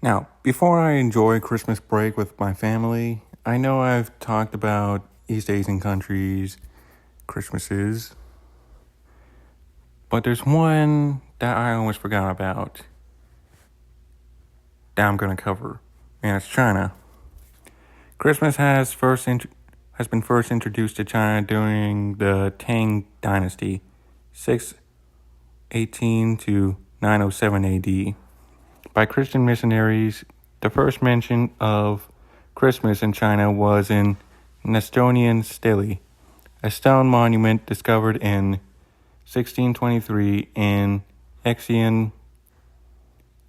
Now, before I enjoy Christmas break with my family, I know I've talked about East Asian countries' Christmases, but there's one that I almost forgot about that I'm going to cover, and it's China. Christmas has been first introduced to China during the Tang Dynasty, 618 to 907 AD. By Christian missionaries. The first mention of Christmas in China was in Estonian stele, a stone monument discovered in 1623 in Xi'an.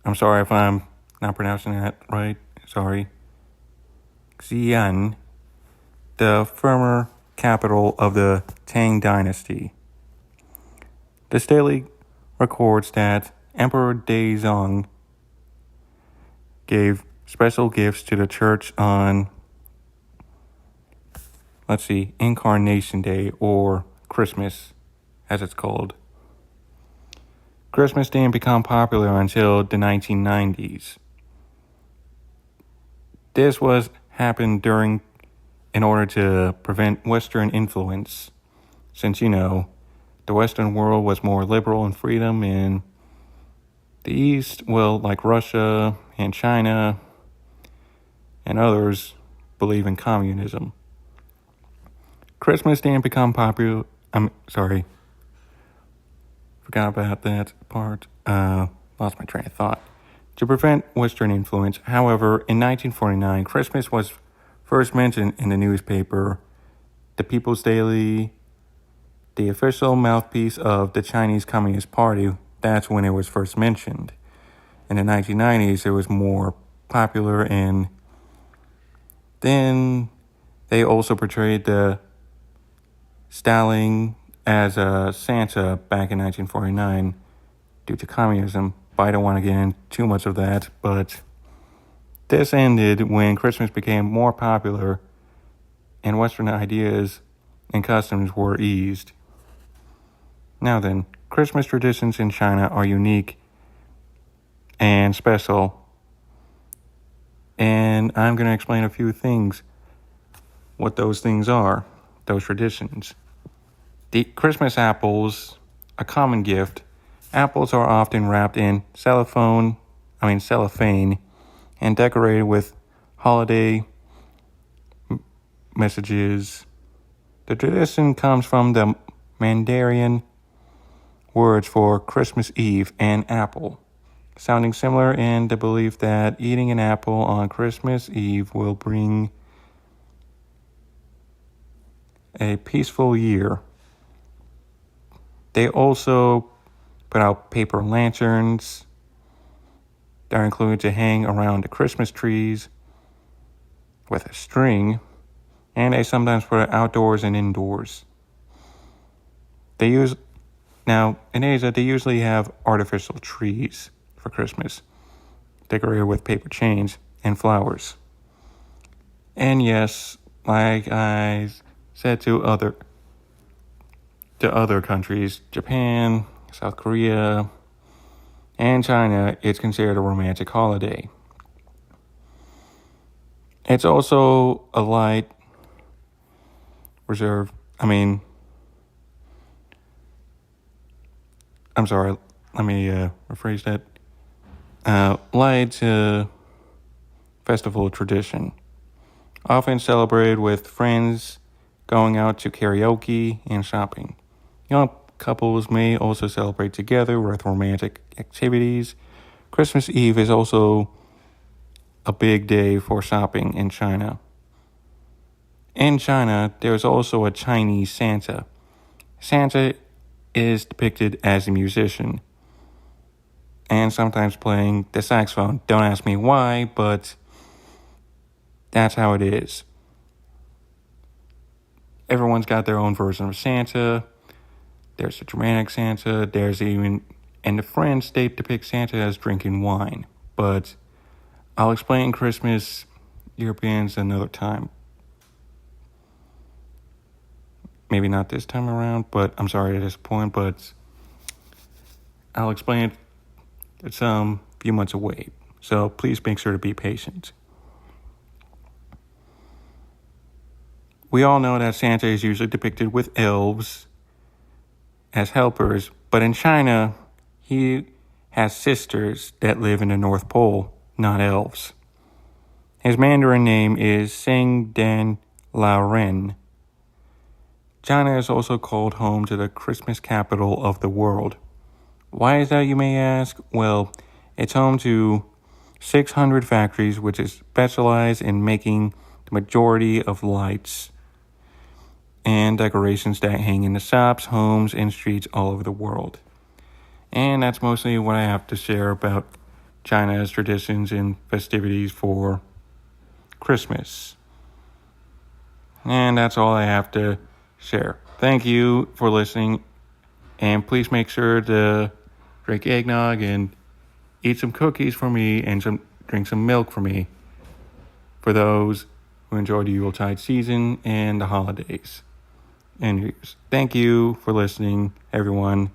I'm sorry if I'm not pronouncing that right. Sorry. Xi'an, the former capital of the Tang Dynasty. The stele records that Emperor Daizong gave special gifts to the church on, Incarnation Day, or Christmas, as it's called. Christmas didn't become popular until the 1990s. This was happened in order to prevent Western influence, since, the Western world was more liberal in freedom, and the East, like Russia and China and others, believe in communism. Christmas didn't become popular. Forgot about that part. Lost my train of thought. To prevent Western influence, however, in 1949, Christmas was first mentioned in the newspaper, the People's Daily, the official mouthpiece of the Chinese Communist Party. That's when it was first mentioned. In the 1990s, it was more popular, and then they also portrayed the Stalin as a Santa back in 1949 due to communism. But I don't want to get into too much of that, but this ended when Christmas became more popular and Western ideas and customs were eased. Now then, Christmas traditions in China are unique and special, and I'm going to explain a few things, what those things are, those traditions. The Christmas apples, a common gift. Apples are often wrapped in cellophane, and decorated with holiday messages. The tradition comes from the Mandarin words for Christmas Eve and apple, sounding similar in the belief that eating an apple on Christmas Eve will bring a peaceful year. They also put out paper lanterns that are included to hang around the Christmas trees with a string, and they sometimes put it outdoors and indoors. Now, in Asia, they usually have artificial trees for Christmas, decorated with paper chains and flowers. And yes, like I said to other countries, Japan, South Korea, and China, it's considered a romantic holiday. It's also a light reserve. Let me rephrase that. Light festival tradition, often celebrated with friends, going out to karaoke and shopping. Young couples may also celebrate together with romantic activities. Christmas Eve is also a big day for shopping in China. In China, there is also a Chinese Santa. Santa is depicted as a musician and sometimes playing the saxophone. Don't ask me why, but that's how it is. Everyone's got their own version of Santa. There's a dramatic Santa. And the French, they depict Santa as drinking wine. But I'll explain Christmas Europeans another time. Maybe not this time around, but I'm sorry to disappoint, but I'll explain it. It's a few months away. So please make sure to be patient. We all know that Santa is usually depicted with elves as helpers, but in China, he has sisters that live in the North Pole, not elves. His Mandarin name is Sing Dan Lao Ren. China is also called home to the Christmas capital of the world. Why is that, you may ask? Well, it's home to 600 factories which is specialized in making the majority of lights and decorations that hang in the shops, homes, and streets all over the world. And that's mostly what I have to share about China's traditions and festivities for Christmas. And that's all I have to share. Thank you for listening, and please make sure to drink eggnog and eat some cookies for me and drink some milk for me, for those who enjoy the Yuletide season and the holidays and New Year's. Thank you for listening, everyone,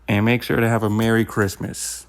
and make sure to have a Merry Christmas.